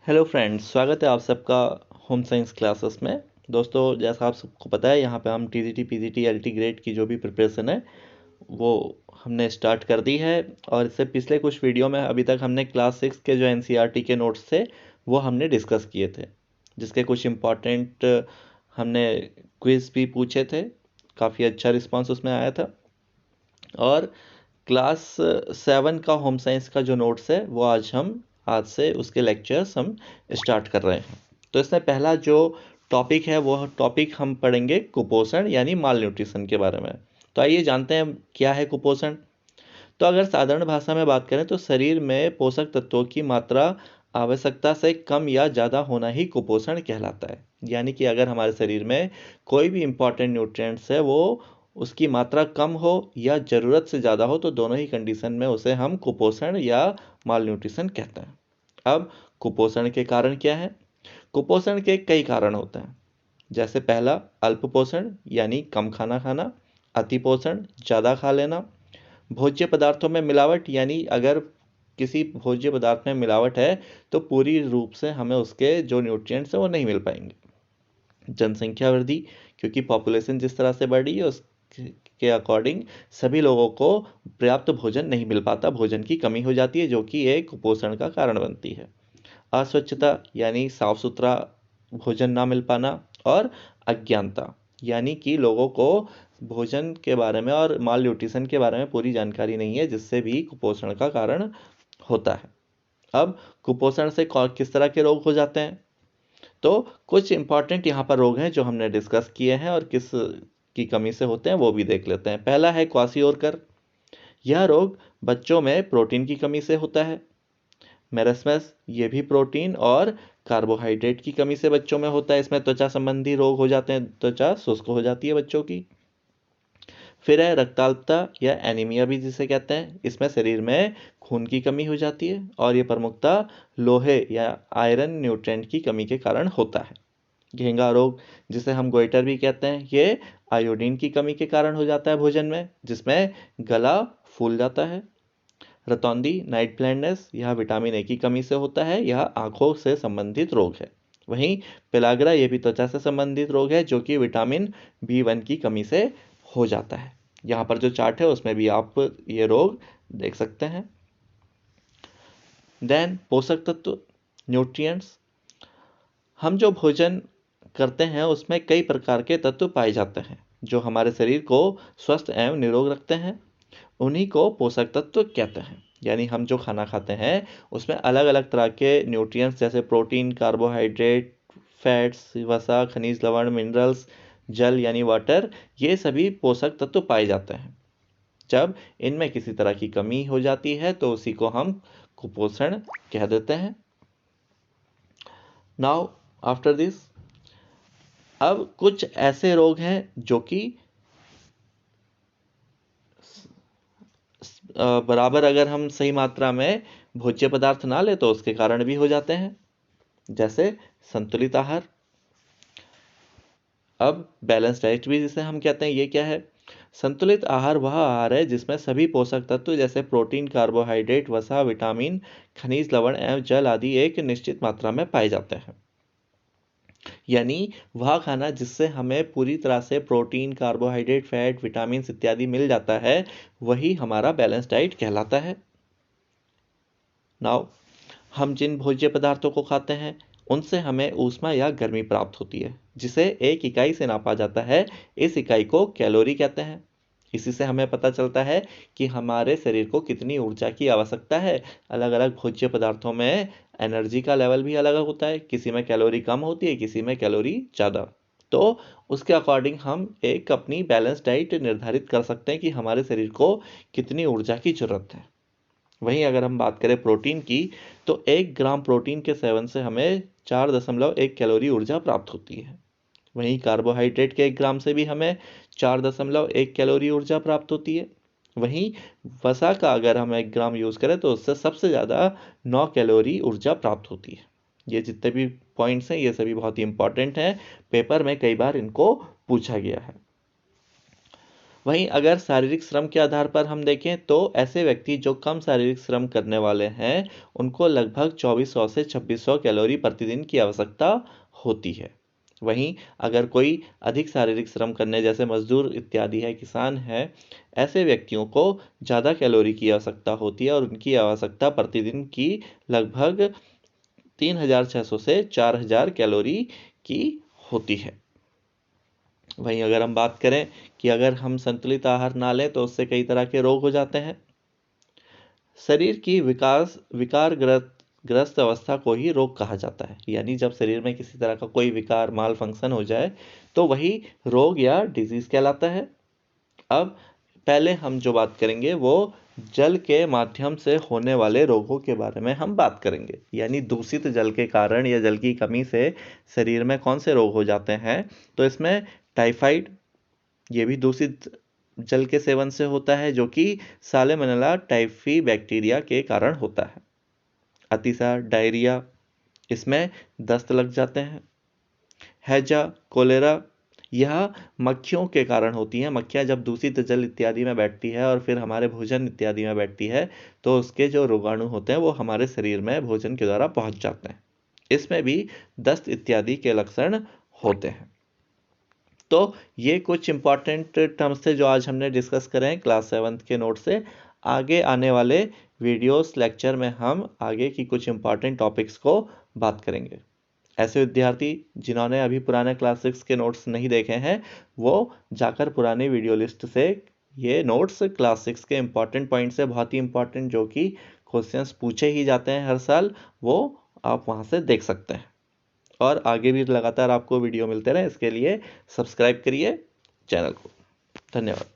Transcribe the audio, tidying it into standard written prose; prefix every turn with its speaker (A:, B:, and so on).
A: Hello friends, स्वागत है आप सबका होम साइंस क्लासेस में। दोस्तों, जैसा आप सबको पता है, यहाँ पे हम टीजीटी पीजीटी एलटी ग्रेड की जो भी प्रिपरेशन है वो हमने स्टार्ट कर दी है। और इससे पिछले कुछ वीडियो में अभी तक हमने क्लास 6 के जो एनसीईआरटी के नोट्स थे वो हमने डिस्कस किए थे, जिसके कुछ इम्पॉर्टेंट हमने क्विज भी पूछे थे। काफ़ी अच्छा रिस्पांस उसमें आया था। और क्लास 7 का होम साइंस का जो नोट्स है वो आज से उसके लेक्चर्स हम स्टार्ट कर रहे हैं। तो इसमें पहला जो टॉपिक है वो टॉपिक हम पढ़ेंगे कुपोषण यानी माल न्यूट्रिशन के बारे में। तो आइए जानते हैं क्या है कुपोषण। तो अगर साधारण भाषा में बात करें तो शरीर में पोषक तत्वों की मात्रा आवश्यकता से कम या ज़्यादा होना ही कुपोषण कहलाता है। यानी कि अगर हमारे शरीर में कोई भी इंपॉर्टेंट न्यूट्रिएंट्स है वो उसकी मात्रा कम हो या ज़रूरत से ज़्यादा हो, तो दोनों ही कंडीशन में उसे हम कुपोषण या माल न्यूट्रिशन कहते हैं। अब कुपोषण के कारण क्या है? कुपोषण के कई कारण होते हैं। जैसे पहला, अल्प पोषण यानी कम खाना खाना। अति पोषण, ज़्यादा खा लेना। भोज्य पदार्थों में मिलावट, यानी अगर किसी भोज्य पदार्थ में मिलावट है तो पूरी रूप से हमें उसके जो न्यूट्रिएंट्स हैं वो नहीं मिल पाएंगे। जनसंख्या वृद्धि, क्योंकि पॉपुलेशन जिस तरह से बढ़ी है उसके अकॉर्डिंग सभी लोगों को पर्याप्त भोजन नहीं मिल पाता, भोजन की कमी हो जाती है जो कि एक कुपोषण का कारण बनती है। अस्वच्छता यानी साफ सुथरा भोजन ना मिल पाना। और अज्ञानता, यानी कि लोगों को भोजन के बारे में और माल न्यूट्रिशन के बारे में पूरी जानकारी नहीं है, जिससे भी कुपोषण का कारण होता है। अब कुपोषण से किस तरह के रोग हो जाते हैं? तो कुछ इंपॉर्टेंट यहाँ पर रोग हैं जो हमने डिस्कस किए हैं और किस की कमी से होते हैं वो भी देख लेते हैं। पहला है क्वासियोरकर। यह रोग बच्चों में प्रोटीन की कमी से होता है। मेरस्मस, ये भी प्रोटीन और कार्बोहाइड्रेट की कमी से बच्चों में होता है। इसमें त्वचा संबंधी रोग हो जाते हैं, त्वचा शुष्क हो जाती है बच्चों की। फिर है रक्ताल्पता या एनीमिया भी जिसे कहते हैं। इसमें शरीर में खून की कमी हो जाती है और ये प्रमुखतः लोहे या आयरन न्यूट्रिएंट की कमी के कारण होता है। घेंगा रोग, जिसे हम गोइटर भी कहते हैं, ये आयोडीन की कमी के कारण हो जाता है भोजन में, जिसमें गला फूल जाता है। रतौंधी, नाइट ब्लाइंडनेस, यह विटामिन ए की कमी से होता है। यह आंखों से संबंधित रोग है। वहीं पेलाग्रा, ये भी त्वचा से संबंधित रोग है जो कि विटामिन B1 की कमी से हो जाता है। यहाँ पर जो चार्ट है उसमें भी आप ये रोग देख सकते हैं। देन पोषक तत्व, न्यूट्रिएंट्स। हम जो भोजन करते हैं उसमें कई प्रकार के तत्व पाए जाते हैं जो हमारे शरीर को स्वस्थ एवं निरोग रखते हैं। उन्हीं को पोषक तत्व कहते हैं। यानी हम जो खाना खाते हैं उसमें अलग अलग तरह के न्यूट्रिएंट्स जैसे प्रोटीन, कार्बोहाइड्रेट, फैट्स, वसा, खनिज लवण, मिनरल्स, जल यानी वाटर, ये सभी पोषक तत्व पाए जाते हैं। जब इनमें किसी तरह की कमी हो जाती है तो उसी को हम कुपोषण कह देते हैं। नाउ आफ्टर दिस, अब कुछ ऐसे रोग हैं जो कि बराबर अगर हम सही मात्रा में भोज्य पदार्थ ना ले तो उसके कारण भी हो जाते हैं। जैसे संतुलित आहार। अब बैलेंस डाइट भी जिसे हम कहते हैं, ये क्या है? संतुलित आहार वह आहार है जिसमें सभी पोषक तत्व जैसे प्रोटीन, कार्बोहाइड्रेट, वसा, विटामिन, खनिज लवण एवं जल आदि एक निश्चित मात्रा में पाए जाते हैं। यानी वह खाना जिससे हमें पूरी तरह से प्रोटीन, कार्बोहाइड्रेट, फैट, विटामिन इत्यादि मिल जाता है, वही हमारा बैलेंस डाइट कहलाता है। नाउ, हम जिन भोज्य पदार्थों को खाते हैं उनसे हमें ऊष्मा या गर्मी प्राप्त होती है, जिसे एक इकाई से नापा जाता है। इस इकाई को कैलोरी कहते हैं। इसी से हमें पता चलता है कि हमारे शरीर को कितनी ऊर्जा की आवश्यकता है। अलग अलग भोज्य पदार्थों में एनर्जी का लेवल भी अलग होता है, किसी में कैलोरी कम होती है, किसी में कैलोरी ज़्यादा। तो उसके अकॉर्डिंग हम एक अपनी बैलेंस डाइट निर्धारित कर सकते हैं कि हमारे शरीर को कितनी ऊर्जा की जरूरत है। वहीं अगर हम बात करें प्रोटीन की, तो 1 ग्राम प्रोटीन के सेवन से हमें 4.1 कैलोरी ऊर्जा प्राप्त होती है। वहीं कार्बोहाइड्रेट के 1 ग्राम से भी हमें 4.1 कैलोरी ऊर्जा प्राप्त होती है। वहीं वसा का अगर हम 1 ग्राम यूज़ करें तो उससे सबसे ज़्यादा 9 कैलोरी ऊर्जा प्राप्त होती है। ये जितने भी पॉइंट्स हैं ये सभी बहुत ही इंपॉर्टेंट हैं, पेपर में कई बार इनको पूछा गया है। वहीं अगर शारीरिक श्रम के आधार पर हम देखें तो ऐसे व्यक्ति जो कम शारीरिक श्रम करने वाले हैं उनको लगभग 2400 से 2600 कैलोरी प्रतिदिन की आवश्यकता होती है। वहीं अगर कोई अधिक शारीरिक श्रम करने जैसे मजदूर इत्यादि है, किसान है, ऐसे व्यक्तियों को ज़्यादा कैलोरी की आवश्यकता होती है और उनकी आवश्यकता प्रतिदिन की लगभग 3600 से 4000 कैलोरी की होती है। वहीं अगर हम बात करें कि अगर हम संतुलित आहार ना लें तो उससे कई तरह के रोग हो जाते हैं। शरीर की विकारग्रस्त अवस्था को ही रोग कहा जाता है, यानी जब शरीर में किसी तरह का कोई विकार माल फंक्शन हो जाए तो वही रोग या डिजीज कहलाता है। अब पहले हम जो बात करेंगे वो जल के माध्यम से होने वाले रोगों के बारे में हम बात करेंगे, यानी दूषित जल के कारण या जल की कमी से शरीर में कौन से रोग हो जाते हैं। तो इसमें टाइफाइड, ये भी दूषित जल के सेवन से होता है, जो कि साल्मोनेला टाइफी बैक्टीरिया के कारण होता है। अतिसार, डायरिया, इसमें दस्त लग जाते हैं। हैजा, कोलेरा, यह मक्खियों के कारण होती हैं। मक्खियाँ जब दूषित जल इत्यादि में बैठती है और फिर हमारे भोजन इत्यादि में बैठती है तो उसके जो रोगाणु होते हैं वो हमारे शरीर में भोजन के द्वारा पहुंच जाते हैं। इसमें भी दस्त इत्यादि के लक्षण होते हैं। तो ये कुछ इंपॉर्टेंट टर्म्स थे जो आज हमने डिस्कस करें हैं क्लास 7 के नोट से। आगे आने वाले वीडियोस लेक्चर में हम आगे की कुछ इंपॉर्टेंट टॉपिक्स को बात करेंगे। ऐसे विद्यार्थी जिन्होंने अभी पुराने क्लास 6 के नोट्स नहीं देखे हैं वो जाकर पुरानी वीडियो लिस्ट से ये नोट्स क्लास 6 के इंपॉर्टेंट पॉइंट्स है, बहुत ही इंपॉर्टेंट, जो कि क्वेश्चंस पूछे ही जाते हैं हर साल, वो आप वहाँ से देख सकते हैं। और आगे भी लगातार आपको वीडियो मिलते रहे, इसके लिए सब्सक्राइब करिए चैनल को। धन्यवाद।